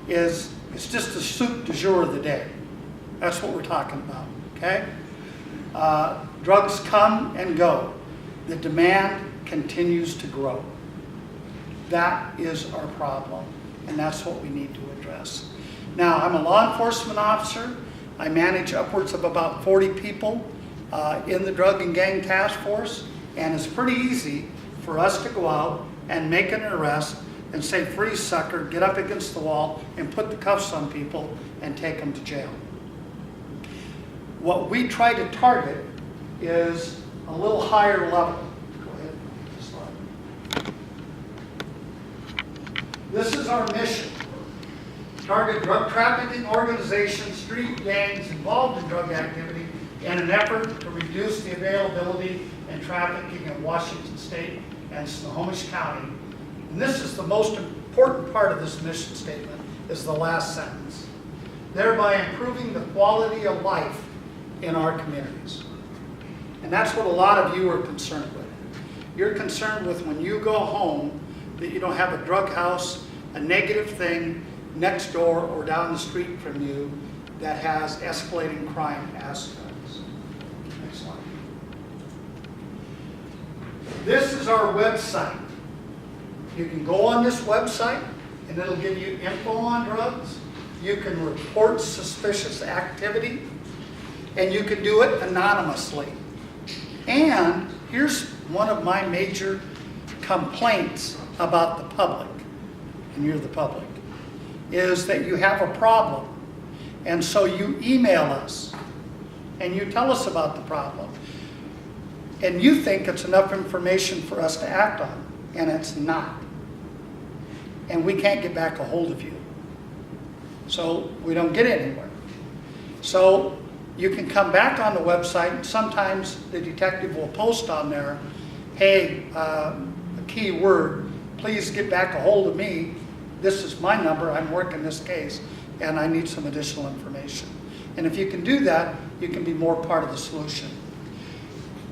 it's just the soup du jour of the day. That's what we're talking about, okay? Drugs come and go. The demand continues to grow. That is our problem, and that's what we need to address. Now, I'm a law enforcement officer. I manage upwards of about 40 people in the Drug and Gang Task Force, and it's pretty easy for us to go out and make an arrest and say, freeze sucker, get up against the wall and put the cuffs on people and take them to jail. What we try to target is a little higher level. Go ahead, slide. This is our mission. Target drug trafficking organizations, street gangs involved in drug activity in an effort to reduce the availability and trafficking in Washington State and Snohomish County. And this is the most important part of this mission statement, is the last sentence. Thereby improving the quality of life in our communities. And that's what a lot of you are concerned with. You're concerned with when you go home that you don't have a drug house, a negative thing next door or down the street from you that has escalating crime aspects. Next slide. This is our website. You can go on this website and it'll give you info on drugs. You can report suspicious activity, and you can do it anonymously. And here's one of my major complaints about the public, and you're the public, is that you have a problem. And so you email us and you tell us about the problem. And you think it's enough information for us to act on, and it's not. And we can't get back a hold of you. So we don't get anywhere. So you can come back on the website, and sometimes the detective will post on there, hey, a key word, please get back a hold of me. This is my number, I'm working this case, and I need some additional information. And if you can do that, you can be more part of the solution.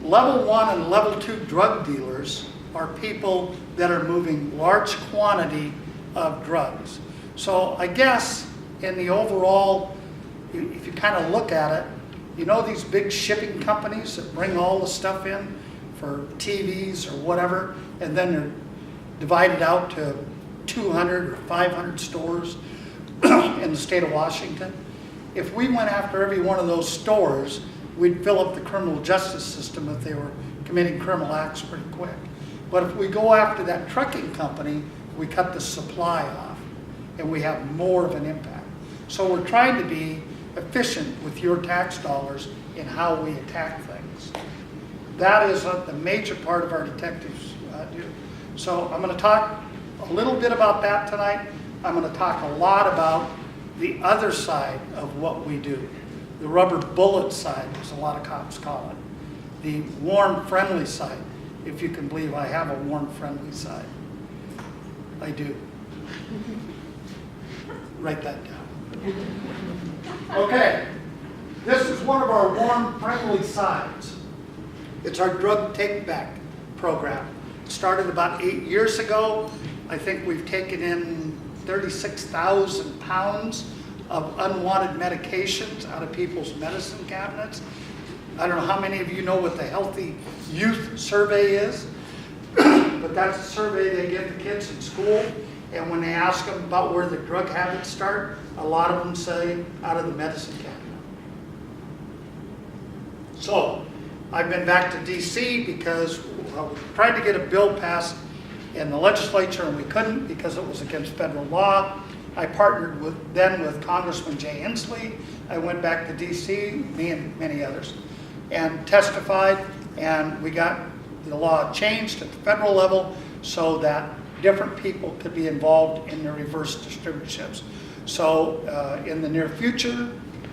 Level 1 and Level 2 drug dealers are people that are moving large quantity of drugs. So I guess in the overall, if you kind of look at it, you know these big shipping companies that bring all the stuff in for TVs or whatever, and then they're divided out to 200 or 500 stores in the state of Washington. If we went after every one of those stores, we'd fill up the criminal justice system if they were committing criminal acts pretty quick. But if we go after that trucking company, we cut the supply off and we have more of an impact. So we're trying to be efficient with your tax dollars in how we attack things. That is what the major part of our detectives do. So I'm going to talk a little bit about that tonight. I'm going to talk a lot about the other side of what we do. The rubber bullet side, as a lot of cops call it. The warm, friendly side, if you can believe I have a warm, friendly side. I do. Write that down. Okay, this is one of our warm, friendly sides. It's our drug take-back program. It started about 8 years ago. I think we've taken in 36,000 pounds of unwanted medications out of people's medicine cabinets. I don't know how many of you know what the Healthy Youth Survey is, but that's a survey they give the kids in school, and when they ask them about where their drug habits start, a lot of them say out of the medicine cabinet. So I've been back to DC because we tried to get a bill passed in the legislature and we couldn't because it was against federal law. I partnered with Congressman Jay Inslee. I went back to DC, me and many others, and testified, and we got the law changed at the federal level so that different people could be involved in the reverse distributorships. So in the near future,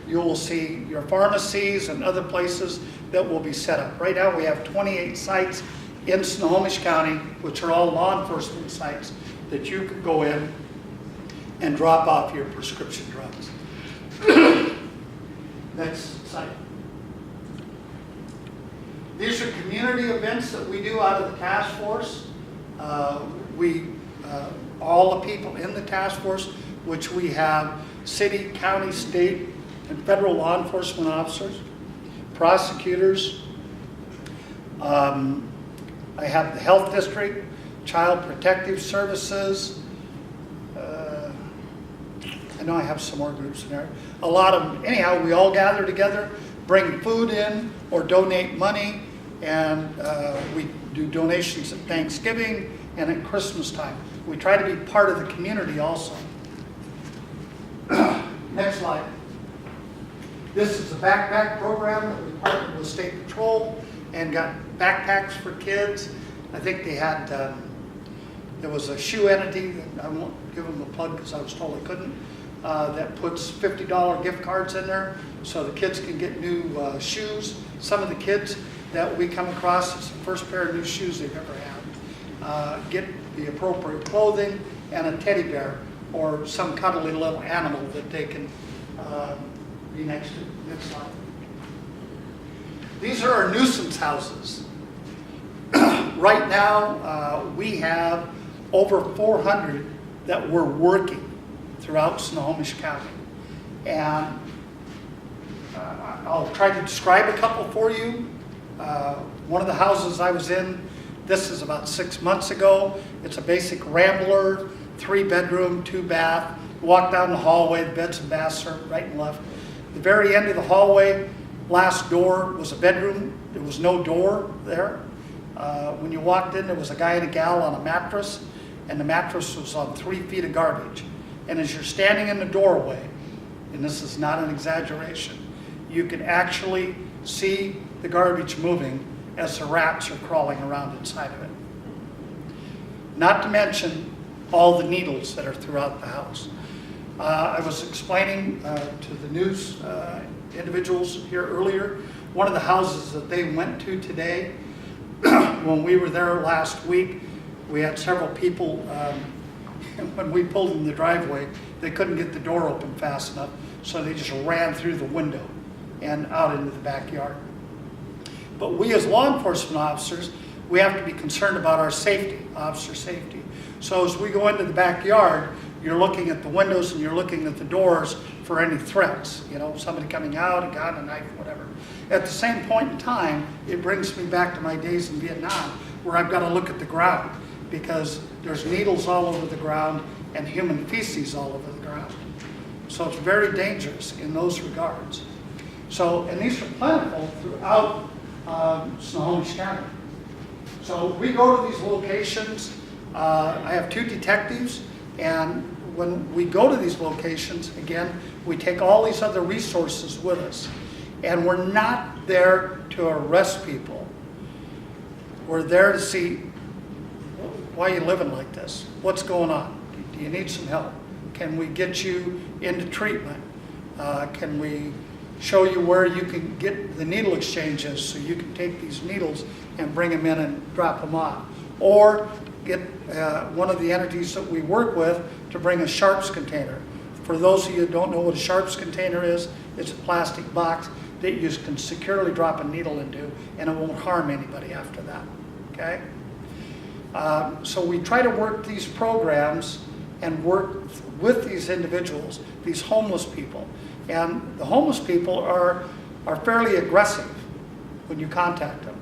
you will see your pharmacies and other places that will be set up. Right now we have 28 sites in Snohomish County, which are all law enforcement sites that you could go in and drop off your prescription drugs. Next site. These are community events that we do out of the task force. All the people in the task force which we have city, county, state, and federal law enforcement officers, prosecutors. I have the health district, child protective services. I know I have some more groups in there. A lot of them, anyhow, we all gather together, bring food in or donate money, and we do donations at Thanksgiving and at Christmas time. We try to be part of the community also. Next slide. This is a backpack program that we partnered with State Patrol and got backpacks for kids. I think they had, there was a shoe entity, that I won't give them a plug because I was told I couldn't, that puts $50 gift cards in there so the kids can get new shoes. Some of the kids that we come across, it's the first pair of new shoes they've ever had. Get the appropriate clothing and a teddy bear or some cuddly little animal that they can be next to. Next slide. These are our nuisance houses. Right now, we have over 400 that we're working throughout Snohomish County. And I'll try to describe a couple for you. One of the houses I was in, this is about 6 months ago. It's a basic rambler, 3-bedroom, 2-bath. Walk down the hallway, the beds and baths are right and left. The very end of the hallway, last door was a bedroom. There was no door there. When you walked in, there was a guy and a gal on a mattress, and the mattress was on 3 feet of garbage. And as you're standing in the doorway, and this is not an exaggeration, you can actually see the garbage moving as the rats are crawling around inside of it. Not to mention all the needles that are throughout the house. I was explaining to the news individuals here earlier, one of the houses that they went to today, when we were there last week, we had several people, when we pulled in the driveway, they couldn't get the door open fast enough, so they just ran through the window and out into the backyard. But we as law enforcement officers, we have to be concerned about our safety, officer safety. So as we go into the backyard, you're looking at the windows and you're looking at the doors for any threats. You know, somebody coming out, a gun, a knife, whatever. At the same point in time, it brings me back to my days in Vietnam, where I've got to look at the ground because there's needles all over the ground and human feces all over the ground. So it's very dangerous in those regards. So, and these are plentiful throughout Snohomish County. So we go to these locations. I have 2 detectives, and when we go to these locations, again, we take all these other resources with us. And we're not there to arrest people. We're there to see, why are you living like this? What's going on? Do you need some help? Can we get you into treatment? Can we show you where you can get the needle exchanges so you can take these needles and bring them in and drop them off? Or get one of the entities that we work with to bring a sharps container. For those of you who don't know what a sharps container is, it's a plastic box that you can securely drop a needle into, and it won't harm anybody after that, okay? So we try to work these programs and work with these individuals, these homeless people. And the homeless people are fairly aggressive when you contact them.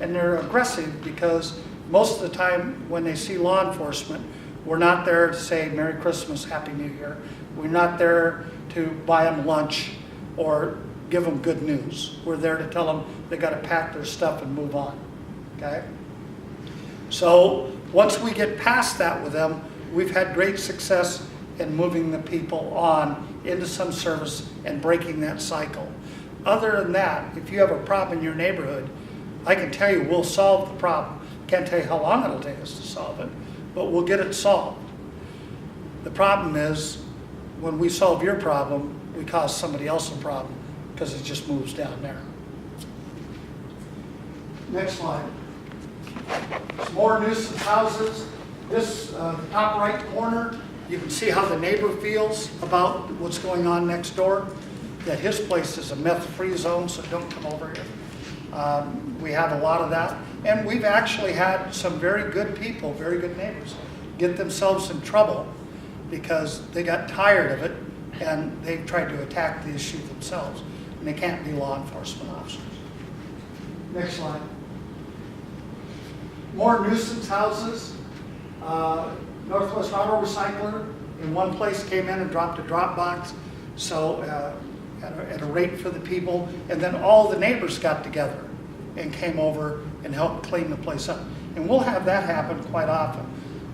And they're aggressive because most of the time when they see law enforcement, we're not there to say Merry Christmas, Happy New Year. We're not there to buy them lunch or give them good news. We're there to tell them they got to pack their stuff and move on, okay? So once we get past that with them, we've had great success in moving the people on into some service and breaking that cycle. Other than that, if you have a problem in your neighborhood, I can tell you we'll solve the problem. Can't tell you how long it'll take us to solve it, but we'll get it solved. The problem is when we solve your problem, we cause somebody else a problem because it just moves down there. Next slide. Some more nuisance houses. This, the top right corner, you can see how the neighbor feels about what's going on next door. That his place is a meth-free zone, so don't come over here. We have a lot of that. And we've actually had some very good people, very good neighbors, get themselves in trouble because they got tired of it and they tried to attack the issue themselves. And they can't be law enforcement officers. Next slide. More nuisance houses. Northwest Auto Recycler in one place came in and dropped a drop box, so at a rate for the people, and then all the neighbors got together and came over and helped clean the place up. And we'll have that happen quite often.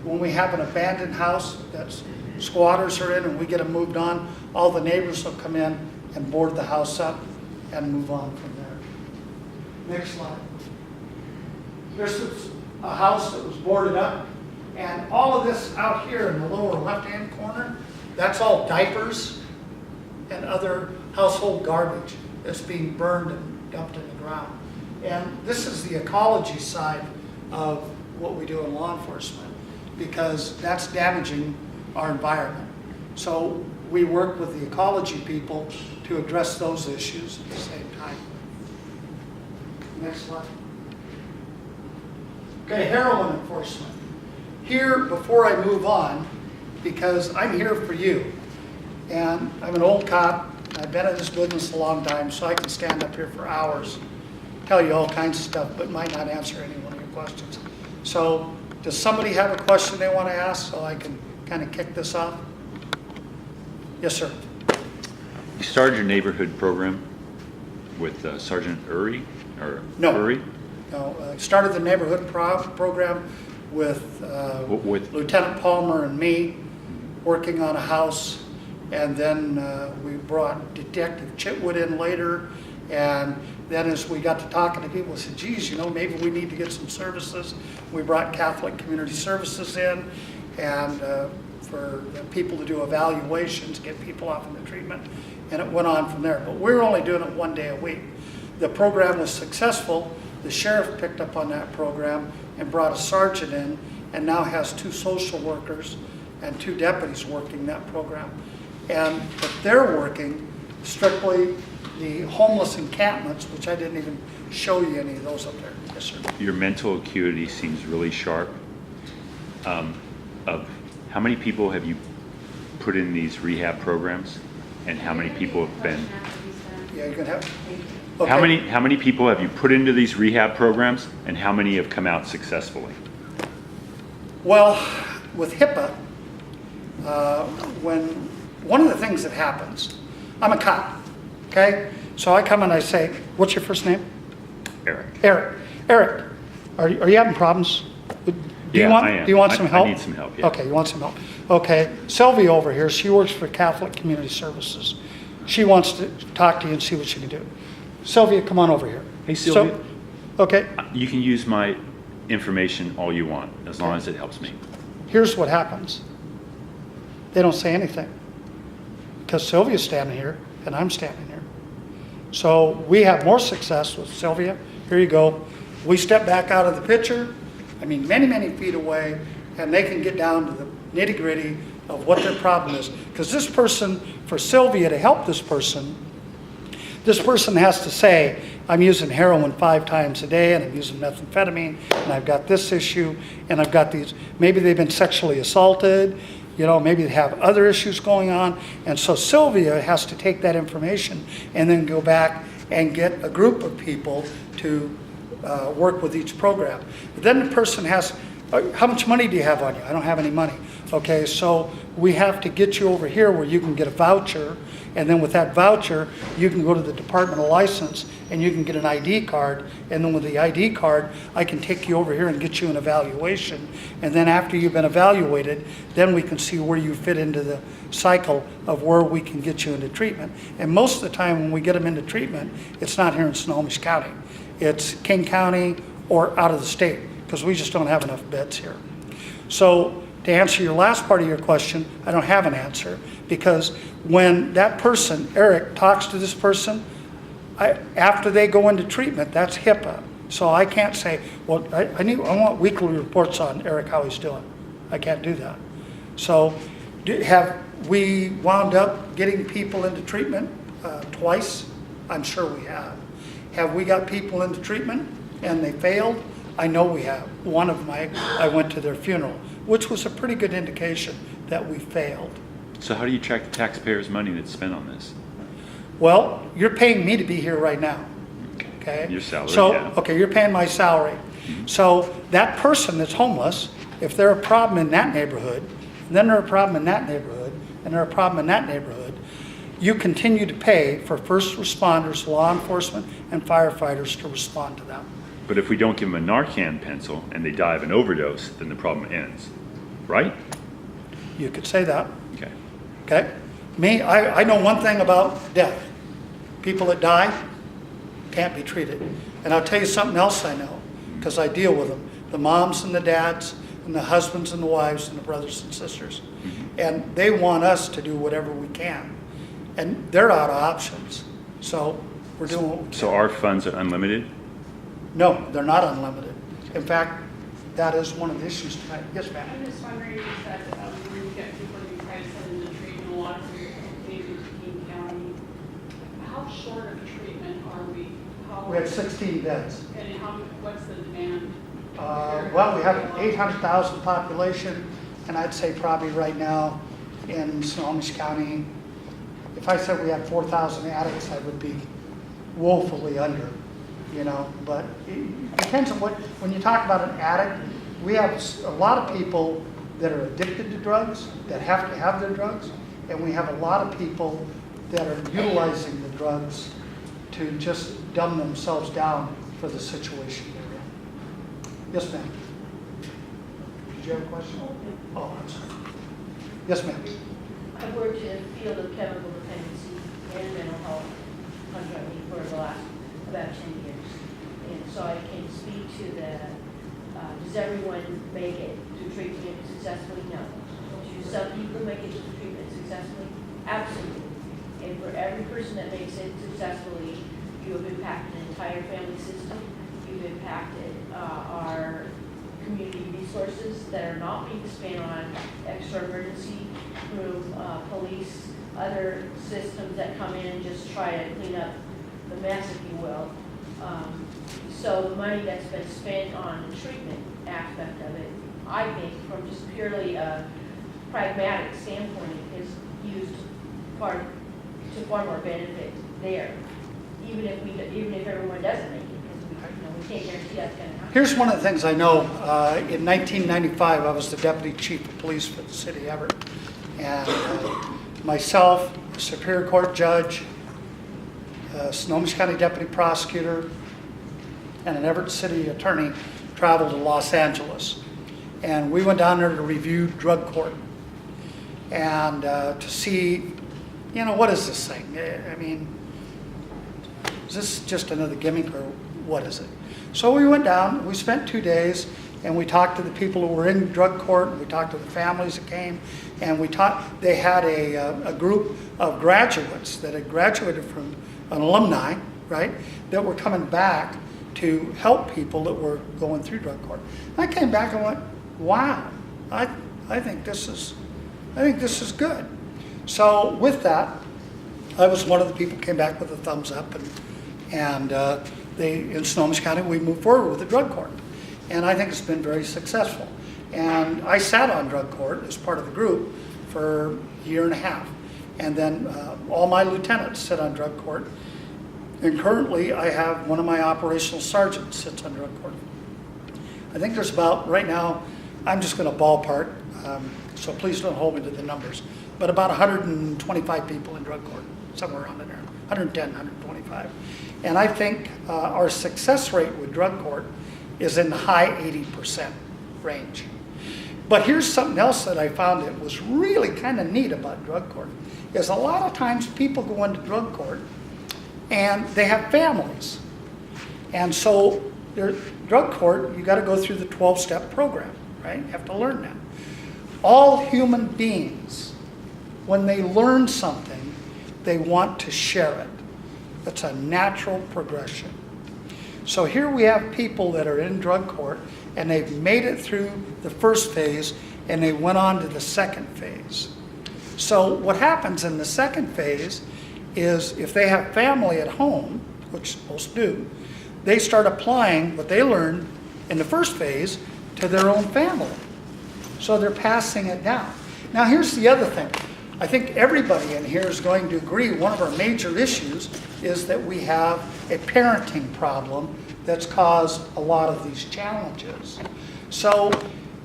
When we have an abandoned house that squatters are in and we get them moved on, all the neighbors will come in and board the house up and move on from there. Next slide. This is a house that was boarded up, and all of this out here in the lower left-hand corner, that's all diapers and other household garbage that's being burned and dumped in the ground. And this is the ecology side of what we do in law enforcement, because that's damaging our environment. So we work with the ecology people to address those issues at the same time. Next slide. Okay, heroin enforcement. Here, before I move on, because I'm here for you, and I'm an old cop, I've been in this business a long time, so I can stand up here for hours, tell you all kinds of stuff, but might not answer any one of your questions. So, does somebody have a question they want to ask so I can kind of kick this off? Yes, sir. You started your neighborhood program with Sergeant Uri, or No. Uri? No, I started the neighborhood program with Lieutenant Palmer and me, working on a house, and then we brought Detective Chitwood in later, and then as we got to talking to people, we said, geez, you know, maybe we need to get some services. We brought Catholic Community Services in, and for the people to do evaluations, get people off into treatment, and it went on from there. But we were only doing it one day a week. The program was successful. The sheriff picked up on that program and brought a sergeant in, and now has 2 social workers and 2 deputies working that program. And but they're working strictly the homeless encampments, which I didn't even show you any of those up there. Yes, sir. Your mental acuity seems really sharp. Of how many people have you put in these rehab programs, and how many people have been? Yeah, you can have. Okay. How many people have you put into these rehab programs, and how many have come out successfully? Well, with HIPAA, when one of the things that happens, I'm a cop, okay? So I come and I say, what's your first name? Eric. Eric, are you having problems? I am. Do you want some help? I need some help, yeah. Okay, you want some help. Okay, Sylvia over here, she works for Catholic Community Services. She wants to talk to you and see what she can do. Sylvia, come on over here. Hey, Sylvia. Okay. You can use my information all you want, as long as it helps me. Here's what happens. They don't say anything, because Sylvia's standing here and I'm standing here. So we have more success with Sylvia. Here you go. We step back out of the picture, I mean many, many feet away, and they can get down to the nitty-gritty of what their problem is. Because this person, for Sylvia to help this person has to say, I'm using heroin 5 times a day, and I'm using methamphetamine, and I've got this issue, and I've got these, maybe they've been sexually assaulted, you know, maybe they have other issues going on. And so Sylvia has to take that information and then go back and get a group of people to work with each program. But then the person has, how much money do you have on you? I don't have any money. Okay, so we have to get you over here where you can get a voucher, and then with that voucher, you can go to the Department of License and you can get an ID card, and then with the ID card, I can take you over here and get you an evaluation, and then after you've been evaluated, then we can see where you fit into the cycle of where we can get you into treatment. And most of the time when we get them into treatment, it's not here in Snohomish County. It's King County or out of the state, because we just don't have enough beds here. So to answer your last part of your question, I don't have an answer, because when that person, Eric, talks to this person, after they go into treatment, that's HIPAA. So I can't say, well, I want weekly reports on Eric, how he's doing. I can't do that. So have we wound up getting people into treatment twice? I'm sure we have. Have we got people into treatment and they failed? I know we have. One of them, I went to their funeral, which was a pretty good indication that we failed. So how do you track the taxpayers' money that's spent on this? Well, you're paying me to be here right now, okay? Your salary, So, yeah. okay, you're paying my salary. So that person that's homeless, if they're a problem in that neighborhood, and then they're a problem in that neighborhood, and they're a problem in that neighborhood, you continue to pay for first responders, law enforcement, and firefighters to respond to them. But if we don't give them a Narcan pencil and they die of an overdose, then the problem ends, right? You could say that, Okay. okay? Me, I know one thing about death. People that die can't be treated. And I'll tell you something else I know, because I deal with them. The moms and the dads, and the husbands and the wives, and the brothers and sisters. And they want us to do whatever we can. And they're out of options. So we're doing what we can. So our funds are unlimited? No, they're not unlimited. In fact, that is one of the issues tonight. Yes, ma'am. I'm just wondering, you said when you get people to try to send them to treatment, a lot of them maybe to King County. How short of treatment are we? We have 16 beds. And what's the demand? Well, we have an 800,000 population, and I'd say probably right now in Snohomish County, if I said we had 4,000 addicts, I would be woefully under, you know. But it depends on when you talk about an addict, we have a lot of people that are addicted to drugs, that have to have their drugs, and we have a lot of people that are utilizing the drugs to just dumb themselves down for the situation they're in. Yes, ma'am. Did you have a question? Oh, I'm sorry. Yes, ma'am. I've worked in the field of chemical dependency and mental health contracting for the last about 10 years. And so I can speak to does everyone make it to treatment successfully? No. Do some people make it to treatment successfully? Absolutely. And for every person that makes it successfully, you have impacted an entire family system. You've impacted our community resources that are not being spent on extra emergency room, police, other systems that come in and just try to clean up the mess, if you will. So the money that's been spent on the treatment aspect of it, I think, from just purely a pragmatic standpoint, is used to far more benefit there, even if everyone doesn't make it, because we can't guarantee that's going to happen. Here's one of the things I know. In 1995, I was the deputy chief of police for the city of Everett. And myself, a Superior Court judge, Snohomish County deputy prosecutor, and an Everett city attorney traveled to Los Angeles. And we went down there to review drug court and to see, you know, what is this thing? I mean, is this just another gimmick or what is it? So we went down, we spent 2 days, and we talked to the people who were in drug court, and we talked to the families that came, and they had a group of graduates that had graduated from an alumni, right, that were coming back to help people that were going through drug court. I came back and went, wow, I think this is good. So with that, I was one of the people who came back with a thumbs up, and in Snohomish County, we moved forward with the drug court. And I think it's been very successful. And I sat on drug court as part of the group for a year and a half. And then all my lieutenants sit on drug court. And currently, I have one of my operational sergeants sits on drug court. I think there's about, right now, I'm just going to ballpark, so please don't hold me to the numbers, but about 125 people in drug court, somewhere around there, 110, 125. And I think our success rate with drug court is in the high 80% range. But here's something else that I found that was really kind of neat about drug court, is a lot of times people go into drug court and they have families. And so drug court, you got to go through the 12-step program, right? You have to learn that. All human beings, when they learn something, they want to share it. That's a natural progression. So here we have people that are in drug court and they've made it through the first phase and they went on to the second phase. So what happens in the second phase is if they have family at home, which most do, they start applying what they learned in the first phase to their own family. So they're passing it down. Now, here's the other thing. I think everybody in here is going to agree one of our major issues is that we have a parenting problem that's caused a lot of these challenges. So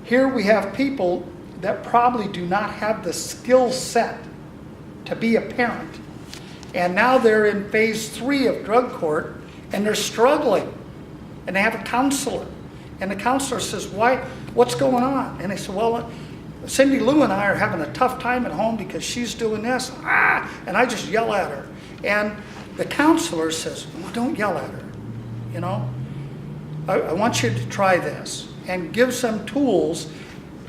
here we have people that probably do not have the skill set to be a parent. And now they're in phase 3 of drug court and they're struggling. And they have a counselor. And the counselor says, what's going on? And they say, well, Cindy Lou and I are having a tough time at home because she's doing this. And I just yell at her. And the counselor says, well, don't yell at her. You know, I want you to try this. And gives them tools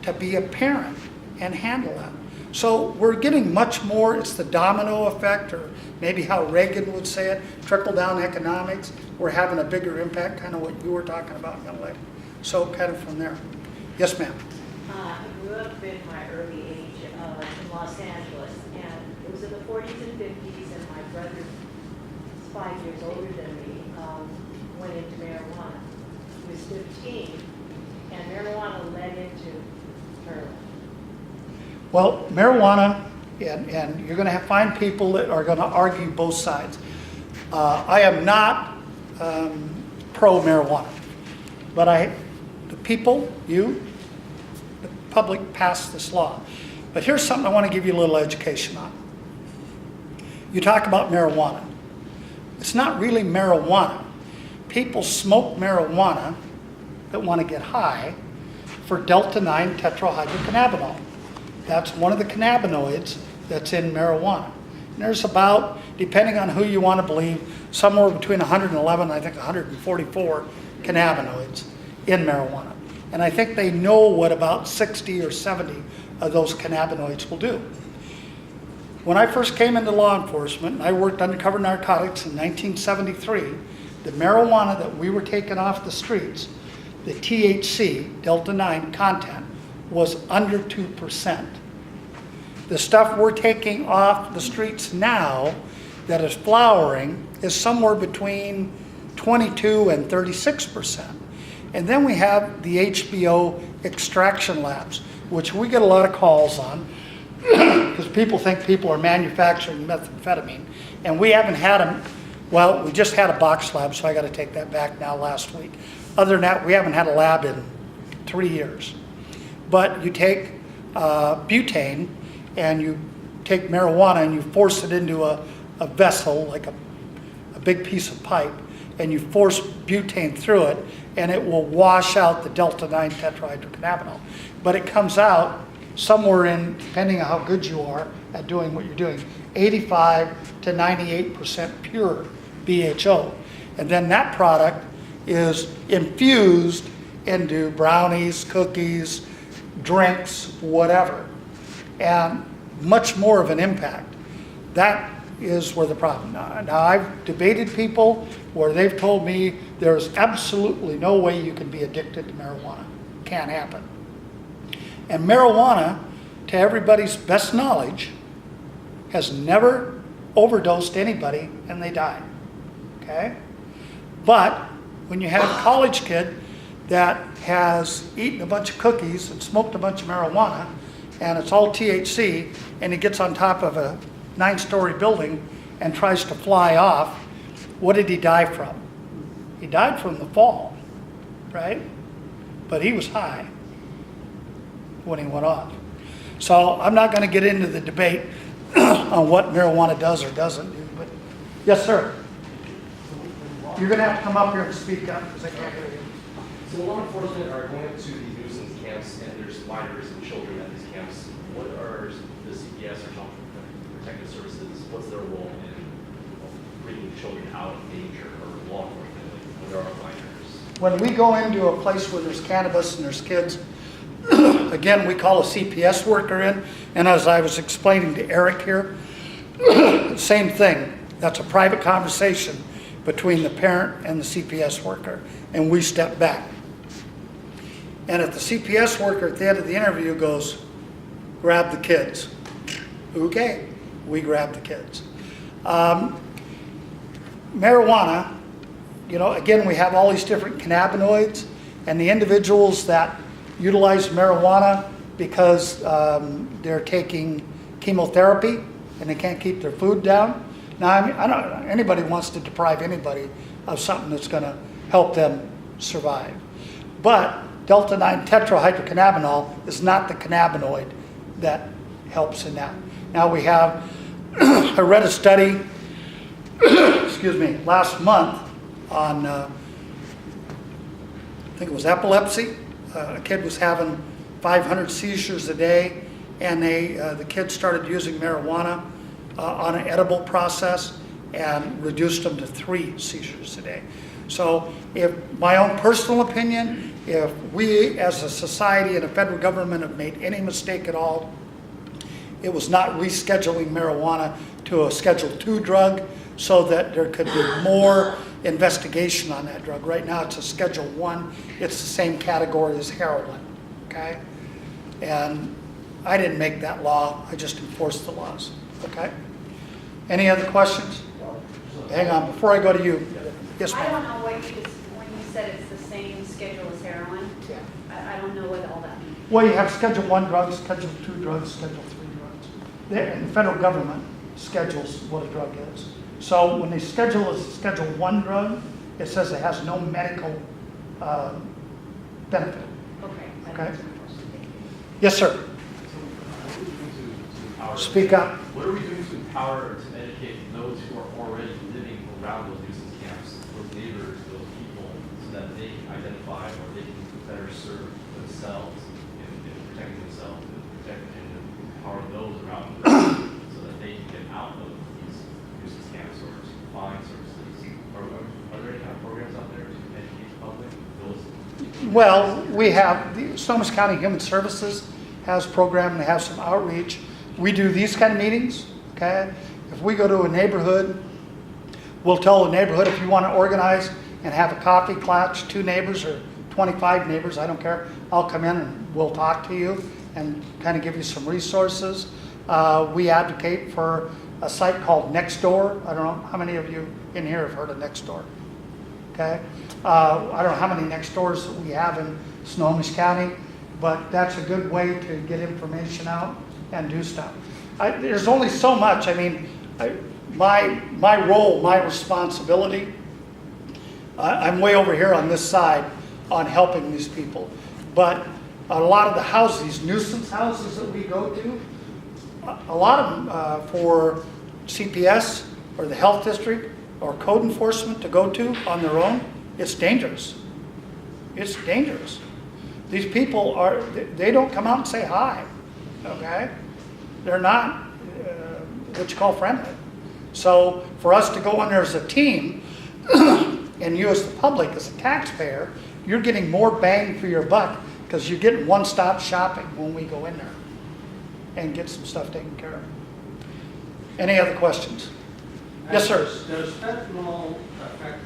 to be a parent and handle that. So we're getting much more, it's the domino effect, or maybe how Reagan would say it, trickle-down economics. We're having a bigger impact, kind of what you were talking about, young lady. So kind of from there. Yes, ma'am. I grew up in my early age in Los Angeles, and it was in the 40s and 50s, and my brother, 5 years older than me, went into marijuana. He was 15, and marijuana led into heroin. Well, marijuana, and you're going to find people that are going to argue both sides. I am not pro-marijuana, but the people, the public passed this law. But here's something I want to give you a little education on. You talk about marijuana. It's not really marijuana. People smoke marijuana that want to get high for delta-9 tetrahydrocannabinol. That's one of the cannabinoids that's in marijuana. And there's about, depending on who you want to believe, somewhere between 111 and I think 144 cannabinoids in marijuana. And I think they know what about 60 or 70 of those cannabinoids will do. When I first came into law enforcement, and I worked undercover narcotics in 1973, the marijuana that we were taking off the streets, the THC, delta-9 content, was under 2%. The stuff we're taking off the streets now that is flowering is somewhere between 22 and 36%. And then we have the HBO extraction labs, which we get a lot of calls on because people think people are manufacturing methamphetamine. And we haven't had them, well, we just had a box lab, so I got to take that back now last week. Other than that, we haven't had a lab in 3 years. But you take butane and you take marijuana and you force it into a vessel, like a big piece of pipe, and you force butane through it, and it will wash out the delta-9 tetrahydrocannabinol. But it comes out somewhere in, depending on how good you are at doing what you're doing, 85 to 98% pure BHO. And then that product is infused into brownies, cookies, drinks, whatever, and much more of an impact. That is where the problem. Now I've debated people where they've told me there's absolutely no way you can be addicted to marijuana. Can't happen. And marijuana, to everybody's best knowledge, has never overdosed anybody and they died. Okay? But when you have a college kid that has eaten a bunch of cookies and smoked a bunch of marijuana, and it's all THC, and he gets on top of a 9-story building and tries to fly off, what did he die from? He died from the fall, right? But he was high when he went off. So I'm not going to get into the debate on what marijuana does or doesn't do, but yes, sir. You're going to have to come up here and speak up because I can't hear you. So law enforcement are going to these nuisance camps, and there's minors and children at these camps. What are the CPS or Child Protective Services? What's their role in bringing children out of danger, or law enforcement when there are minors? When we go into a place where there's cannabis and there's kids, again, we call a CPS worker in, and as I was explaining to Eric here, same thing. That's a private conversation between the parent and the CPS worker, and we step back. And if the CPS worker at the end of the interview goes, grab the kids. Okay, we grab the kids. Marijuana, you know, again, we have all these different cannabinoids, and the individuals that utilize marijuana because they're taking chemotherapy and they can't keep their food down. Now, I mean, I don't, anybody wants to deprive anybody of something that's going to help them survive. But delta-9 tetrahydrocannabinol is not the cannabinoid that helps in that. Now we have, I read a study, excuse me, last month on, I think it was epilepsy. A kid was having 500 seizures a day, and the kid started using marijuana on an edible process and reduced them to 3 seizures a day. So if my own personal opinion, if we as a society and a federal government have made any mistake at all, it was not rescheduling marijuana to a Schedule II drug so that there could be more investigation on that drug. Right now it's a Schedule I. It's the same category as heroin, okay? And I didn't make that law, I just enforced the laws, okay? Any other questions? Hang on, before I go to you. Yes, I ma'am. don't know what you just, when you said it's the same schedule as heroin, I don't know what all that means. Well, you have Schedule I drugs, Schedule II drugs, Schedule III drugs. And the federal government schedules what a drug is. So when they schedule a Schedule I drug, it says it has no medical benefit. Okay. Okay. Yes, sir. Speak up. What are we doing to empower or to educate those who are already living around those nuisance camps, those neighbors, those people, so that they can identify or they can better serve themselves in protecting themselves and protecting and empower those around them so that they can get out of these nuisance camps or find services? Are there any kind of programs out there to educate the public? Well, we have, the Snohomish County Human Services has a program, they have some outreach. We do these kind of meetings, okay? If we go to a neighborhood, we'll tell the neighborhood if you want to organize and have a coffee clutch, 2 neighbors or 25 neighbors, I don't care. I'll come in and we'll talk to you and kind of give you some resources. We advocate for a site called Nextdoor. I don't know how many of you in here have heard of Nextdoor, okay? I don't know how many Nextdoors we have in Snohomish County, but that's a good way to get information out and do stuff. There's only so much. I mean, my role, my responsibility, I'm way over here on this side on helping these people. But a lot of the houses, these nuisance houses that we go to, a lot of them for CPS or the health district or code enforcement to go to on their own, it's dangerous. It's dangerous. These people they don't come out and say hi, okay? They're not what you call friendly. So for us to go in there as a team, and you as the public, as a taxpayer, you're getting more bang for your buck because you're getting one-stop shopping when we go in there and get some stuff taken care of. Any other questions? Yes, sir. Does fentanyl affect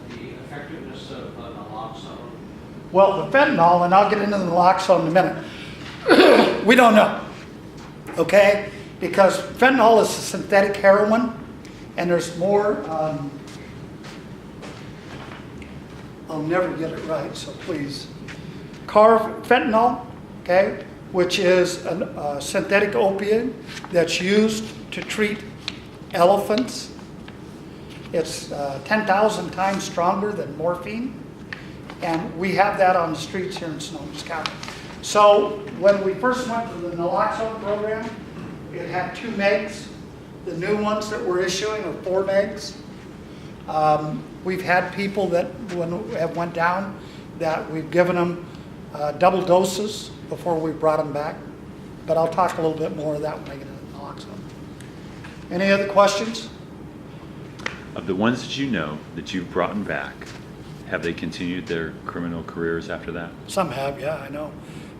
the effectiveness of naloxone? Well, the fentanyl, and I'll get into the naloxone in a minute, we don't know, okay? Because fentanyl is a synthetic heroin, and there's more, I'll never get it right, so please. Fentanyl, okay, which is a synthetic opiate that's used to treat elephants. It's 10,000 times stronger than morphine. And we have that on the streets here in Snohomish County. So when we first went to the naloxone program, it had 2 megs. The new ones that we're issuing are 4 megs. We've had people that have went down that we've given them double doses before we brought them back. But I'll talk a little bit more of that when I get into naloxone. Any other questions? Of the ones that you know that you've brought them back, have they continued their criminal careers after that? Some have, yeah, I know.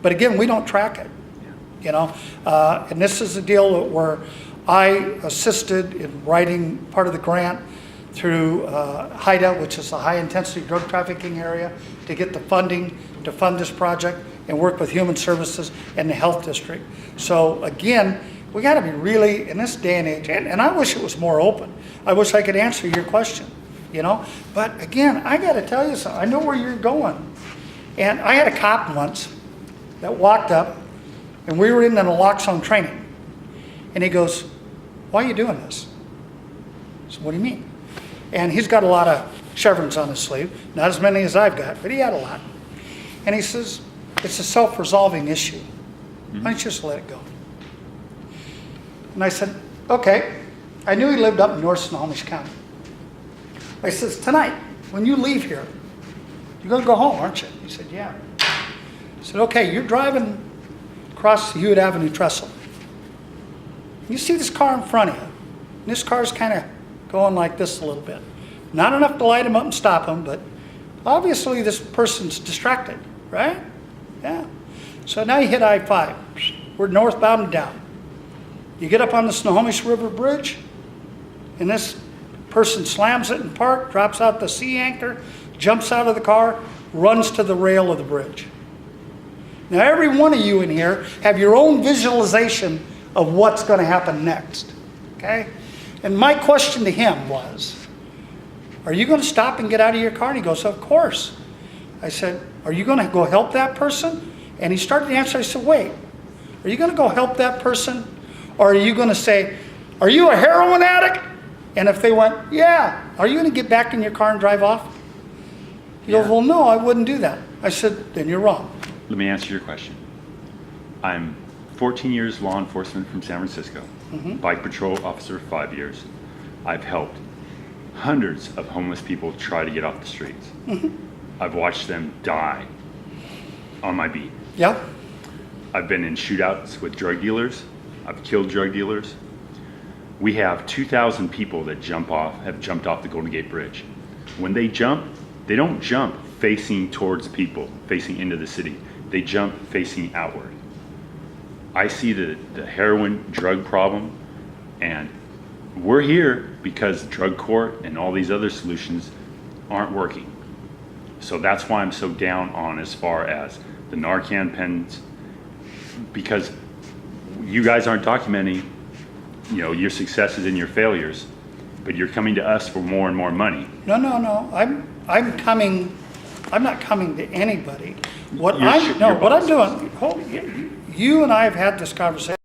But again, we don't track it, you know. And this is a deal where I assisted in writing part of the grant through HIDA, which is a high-intensity drug trafficking area, to get the funding to fund this project and work with Human Services and the Health District. So again, we got to be really, in this day and age, and I wish it was more open. I wish I could answer your question, you know. But again, I got to tell you something. I know where you're going. And I had a cop once that walked up And we were in the naloxone training. And he goes, why are you doing this? I said, what do you mean? And he's got a lot of chevrons on his sleeve. Not as many as I've got, but he had a lot. And he says, it's a self-resolving issue. Why don't you just let it go? And I said, okay. I knew he lived up in North Snohomish County. I says, tonight, when you leave here, you're going to go home, aren't you? He said, yeah. I said, okay, you're driving across the Hewitt Avenue trestle. You see this car in front of you. And this car's kind of going like this a little bit. Not enough to light him up and stop him, but obviously this person's distracted, right? Yeah. So now you hit I-5. We're northbound and down. You get up on the Snohomish River Bridge, and this person slams it in park, drops out the sea anchor, jumps out of the car, runs to the rail of the bridge. Now every one of you in here have your own visualization of what's going to happen next, okay? And my question to him was, are you going to stop and get out of your car? And he goes, of course. I said, are you going to go help that person? And he started to answer. I said, wait, are you going to go help that person? Or are you going to say, are you a heroin addict? And if they went, yeah, are you going to get back in your car and drive off? He goes, well, no, I wouldn't do that. I said, then you're wrong. Let me answer your question. I'm 14 years law enforcement from San Francisco, bike patrol officer 5 years. I've helped hundreds of homeless people try to get off the streets. I've watched them die on my beat. Yeah. I've been in shootouts with drug dealers. I've killed drug dealers. We have 2,000 people that have jumped off the Golden Gate Bridge. When they jump, they don't jump facing towards people, facing into the city. They jump facing outward. I see the heroin drug problem, and we're here because drug court and all these other solutions aren't working. So that's why I'm so down on as far as the Narcan pens, because you guys aren't documenting, your successes and your failures, but you're coming to us for more and more money. No. I'm not coming to anybody. What You're I'm your doing, bosses. you and I have had this conversation.